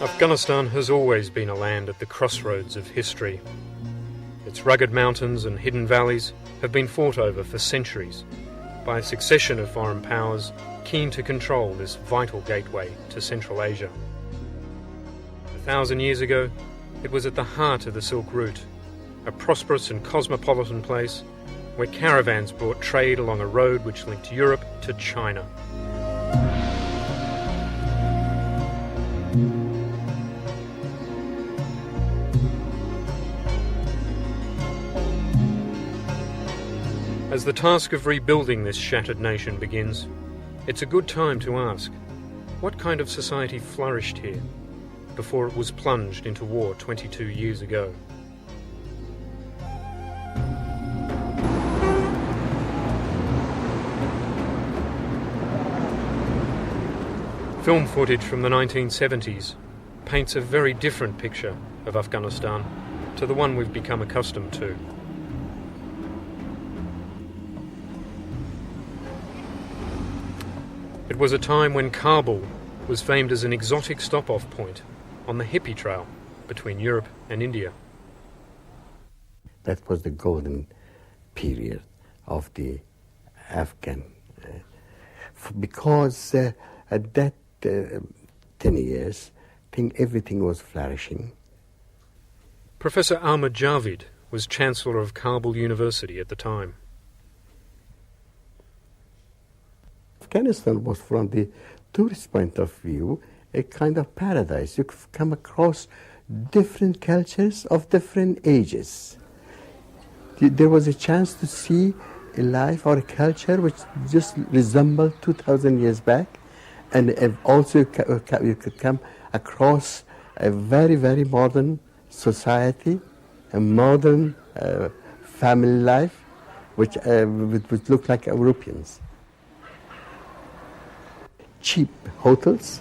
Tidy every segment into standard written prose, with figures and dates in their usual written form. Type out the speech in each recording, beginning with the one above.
Afghanistan has always been a land at the crossroads of history. Its rugged mountains and hidden valleys have been fought over for centuries by a succession of foreign powers keen to control this vital gateway to Central Asia. 1,000 years ago, it was at the heart of the Silk Route, a prosperous and cosmopolitan place where caravans brought trade along a road which linked Europe to China. As the task of rebuilding this shattered nation begins, it's a good time to ask, what kind of society flourished here before it was plunged into war 22 years ago? Film footage from the 1970s paints a very different picture of Afghanistan to the one we've become accustomed to. It was a time when Kabul was famed as an exotic stop-off point on the hippy trail between Europe and India. That was the golden period of the Afghan, because at that 10 years, I think everything was flourishing. Professor Ahmed Javid was Chancellor of Kabul University at the time. Afghanistan was, from the tourist point of view, a kind of paradise. You could come across different cultures of different ages. There was a chance to see a life or a culture which just resembled 2,000 years back, and also you could come across a very, very modern society, a modern family life, which looked like Europeans. Cheap hotels,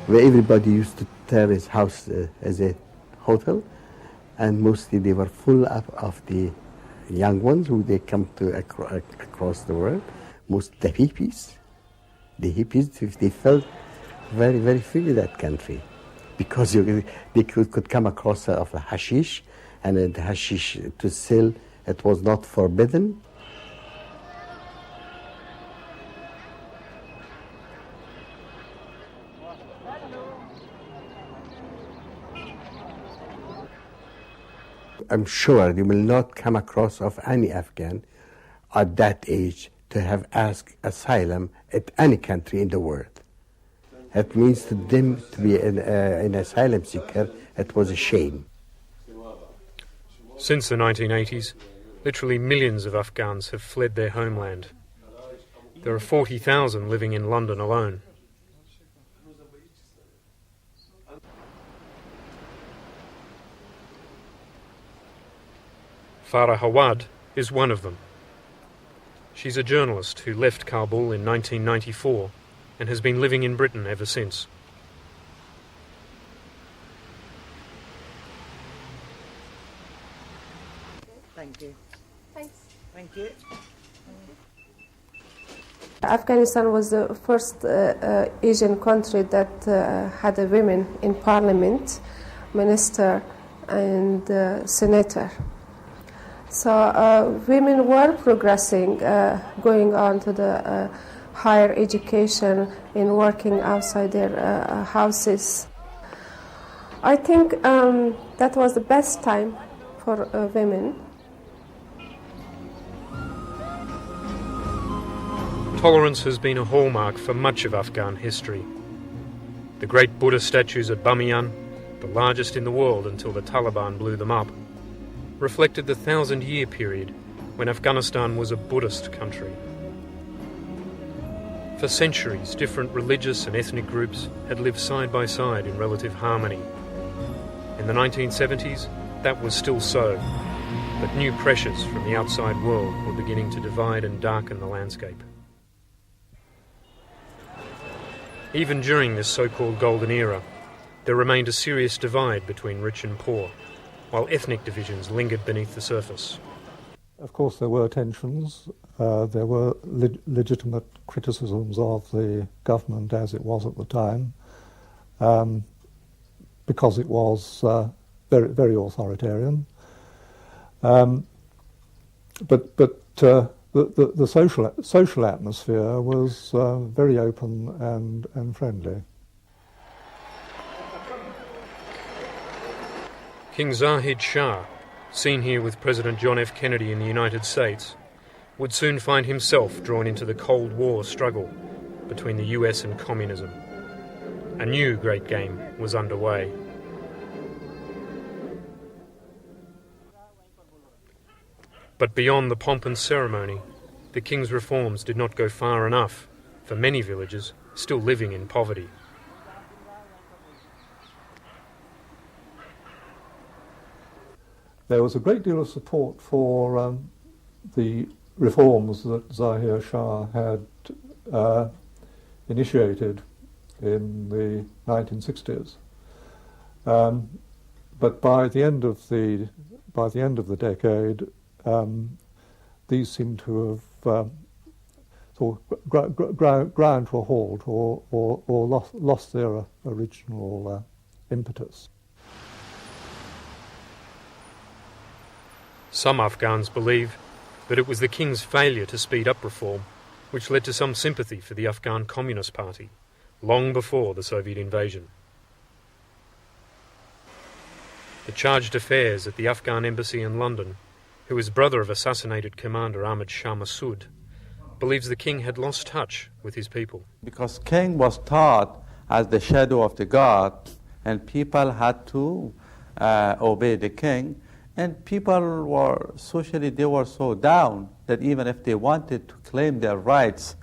where everybody used to turn his house as a hotel, and mostly they were full of the young ones who they come to across the world. Most the hippies, they felt very, very free in that country, because they could come across of the hashish, and the hashish to sell, it was not forbidden. I'm sure you will not come across of any Afghan at that age to have asked asylum at any country in the world. It means to them to be an asylum seeker, it was a shame. Since the 1980s, literally millions of Afghans have fled their homeland. There are 40,000 living in London alone. Farah Hawad is one of them. She's a journalist who left Kabul in 1994 and has been living in Britain ever since. Thank you. Thanks. Thank you. Afghanistan was the first Asian country that had a women in parliament, minister and senator. So women were progressing, going on to the higher education and working outside their houses. I think that was the best time for women. Tolerance has been a hallmark for much of Afghan history. The great Buddha statues at Bamiyan, the largest in the world until the Taliban blew them up, reflected the 1,000-year period when Afghanistan was a Buddhist country. For centuries, different religious and ethnic groups had lived side by side in relative harmony. In the 1970s, that was still so, but new pressures from the outside world were beginning to divide and darken the landscape. Even during this so-called golden era, there remained a serious divide between rich and poor, while ethnic divisions lingered beneath the surface. Of course, there were tensions. There were legitimate criticisms of the government as it was at the time. because it was very, very authoritarian. But the social atmosphere was very open and friendly. King Zahid Shah, seen here with President John F. Kennedy in the United States, would soon find himself drawn into the Cold War struggle between the US and communism. A new great game was underway. But beyond the pomp and ceremony, the king's reforms did not go far enough for many villagers still living in poverty. There was a great deal of support for the reforms that Zahir Shah had initiated in the 1960s, but by the end of the decade, these seem to have sort of ground to a halt or lost their original impetus. Some Afghans believe that it was the king's failure to speed up reform which led to some sympathy for the Afghan Communist Party, long before the Soviet invasion. The charge d'affaires at the Afghan embassy in London, who is brother of assassinated Commander Ahmad Shah Massoud, believes the king had lost touch with his people. Because king was taught as the shadow of the god, and people had to obey the king, and people were socially, they were so down that even if they wanted to claim their rights,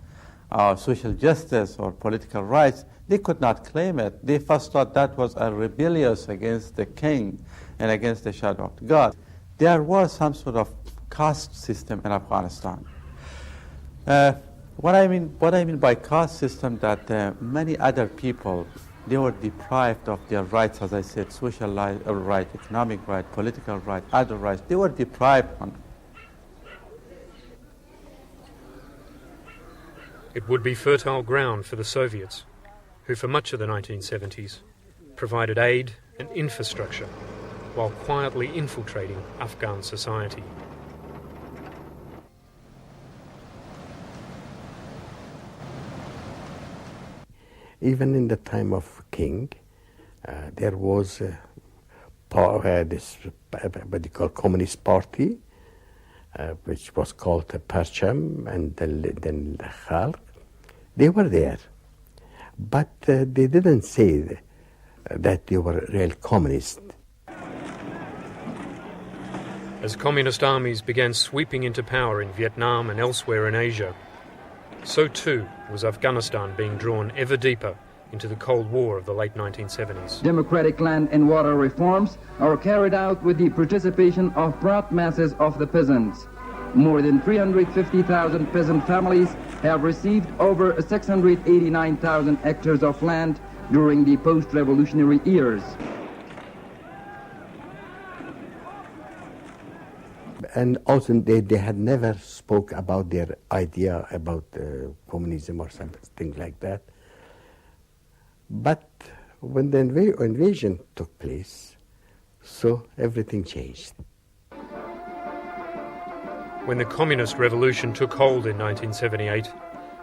social justice or political rights, they could not claim it. They first thought that was a rebellious against the king and against the shadow of the god. There was some sort of caste system in Afghanistan. What I mean by caste system, that many other people, they were deprived of their rights, as I said, social right, economic right, political right, other rights. They were deprived on. It would be fertile ground for the Soviets, who for much of the 1970s provided aid and infrastructure while quietly infiltrating Afghan society. Even in the time of king, there was this what they call Communist Party, which was called the Parcham and then the Khalq. They were there, but they didn't say that they were real communists. As communist armies began sweeping into power in Vietnam and elsewhere in Asia, so too was Afghanistan being drawn ever deeper into the Cold War of the late 1970s. Democratic land and water reforms are carried out with the participation of broad masses of the peasants. More than 350,000 peasant families have received over 689,000 hectares of land during the post-revolutionary years. And also they had never spoke about their idea about communism or something like that. But when the invasion took place, so everything changed. When the communist revolution took hold in 1978,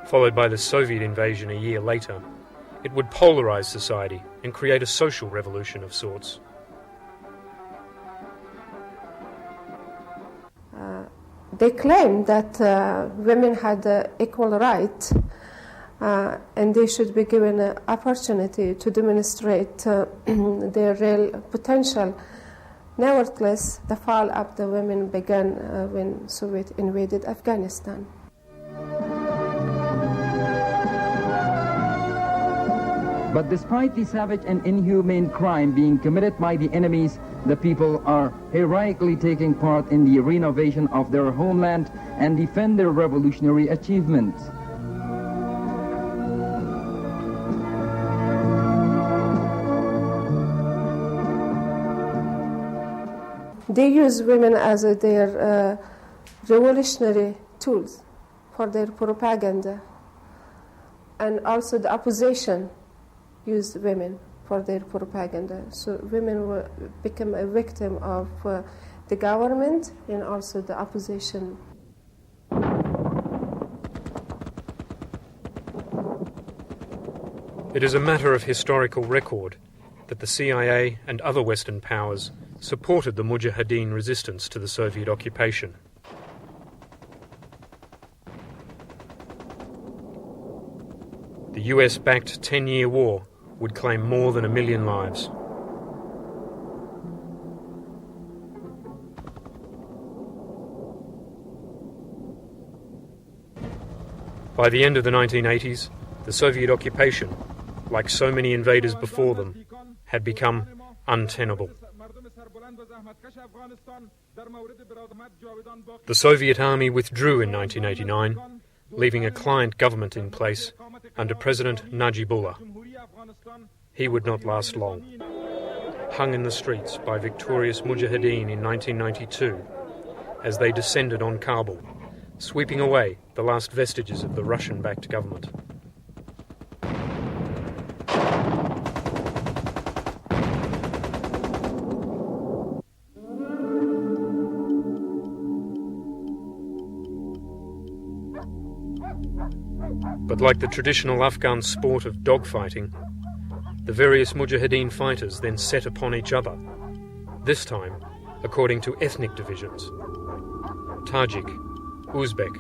followed by the Soviet invasion a year later, it would polarize society and create a social revolution of sorts. They claimed that women had equal right and they should be given an opportunity to demonstrate their real potential. Nevertheless, the fall of the women began when Soviet invaded Afghanistan. But despite the savage and inhumane crime being committed by the enemies, the people are heroically taking part in the renovation of their homeland and defend their revolutionary achievements. They use women as their revolutionary tools for their propaganda, and also the opposition used women for their propaganda. So women become a victim of the government and also the opposition. It is a matter of historical record that the CIA and other Western powers supported the Mujahideen resistance to the Soviet occupation. The US-backed 10-year war would claim more than 1 million lives. By the end of the 1980s, the Soviet occupation, like so many invaders before them, had become untenable. The Soviet army withdrew in 1989, leaving a client government in place under President Najibullah. He would not last long. Hung in the streets by victorious Mujahideen in 1992 as they descended on Kabul, sweeping away the last vestiges of the Russian-backed government. But like the traditional Afghan sport of dogfighting, the various Mujahideen fighters then set upon each other, this time according to ethnic divisions: Tajik, Uzbek,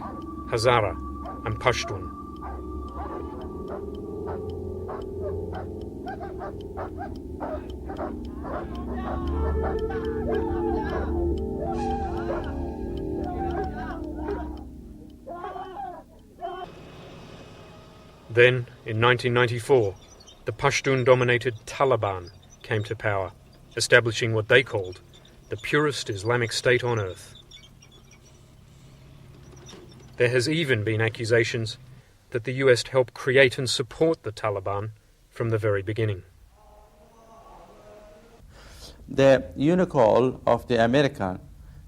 Hazara and Pashtun. Then, in 1994, the Pashtun-dominated Taliban came to power, establishing what they called the purest Islamic state on earth. There has even been accusations that the US helped create and support the Taliban from the very beginning. The Unicol of the American,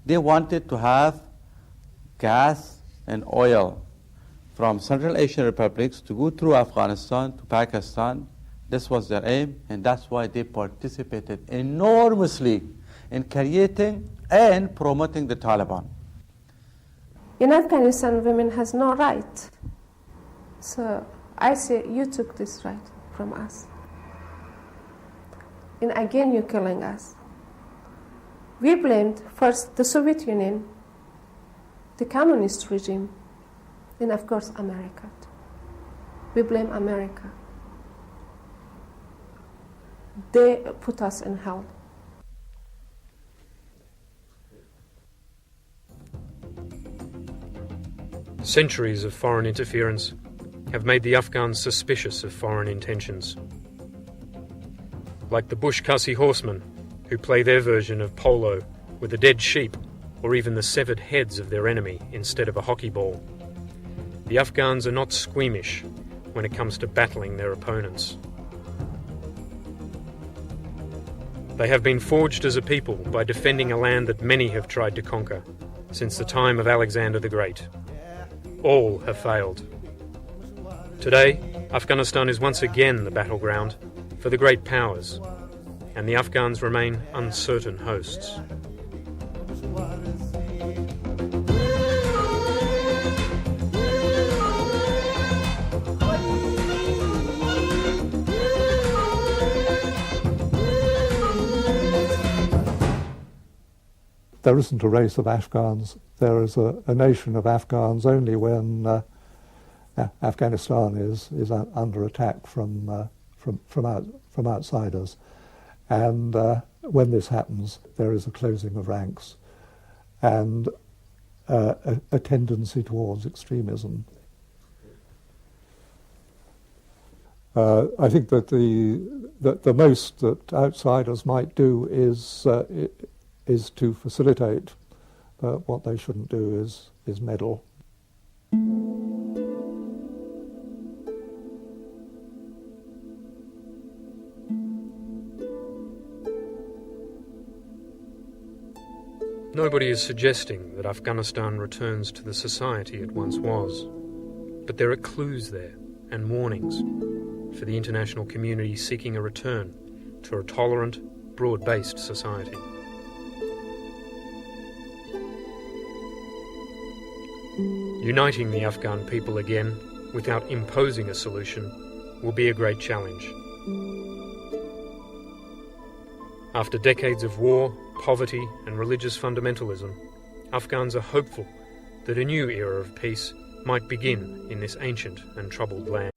they wanted to have gas and oil from Central Asian republics to go through Afghanistan to Pakistan. This was their aim, and that's why they participated enormously in creating and promoting the Taliban. In Afghanistan, women has no right. So I say, you took this right from us. And again, you're killing us. We blamed first the Soviet Union, the communist regime, and of course America. We blame America. They put us in hell. Centuries of foreign interference have made the Afghans suspicious of foreign intentions. Like the Bush-Kasi horsemen, who play their version of polo with a dead sheep or even the severed heads of their enemy instead of a hockey ball. The Afghans are not squeamish when it comes to battling their opponents. They have been forged as a people by defending a land that many have tried to conquer since the time of Alexander the Great. All have failed. Today, Afghanistan is once again the battleground for the great powers, and the Afghans remain uncertain hosts. There isn't a race of Afghans. There is a nation of Afghans only when Afghanistan is under attack from outsiders, and when this happens, there is a closing of ranks and a tendency towards extremism. I think that the most that outsiders might do is to facilitate. What they shouldn't do is meddle. Nobody is suggesting that Afghanistan returns to the society it once was, but there are clues there and warnings for the international community seeking a return to a tolerant, broad-based society. Uniting the Afghan people again, without imposing a solution, will be a great challenge. After decades of war, poverty and religious fundamentalism, Afghans are hopeful that a new era of peace might begin in this ancient and troubled land.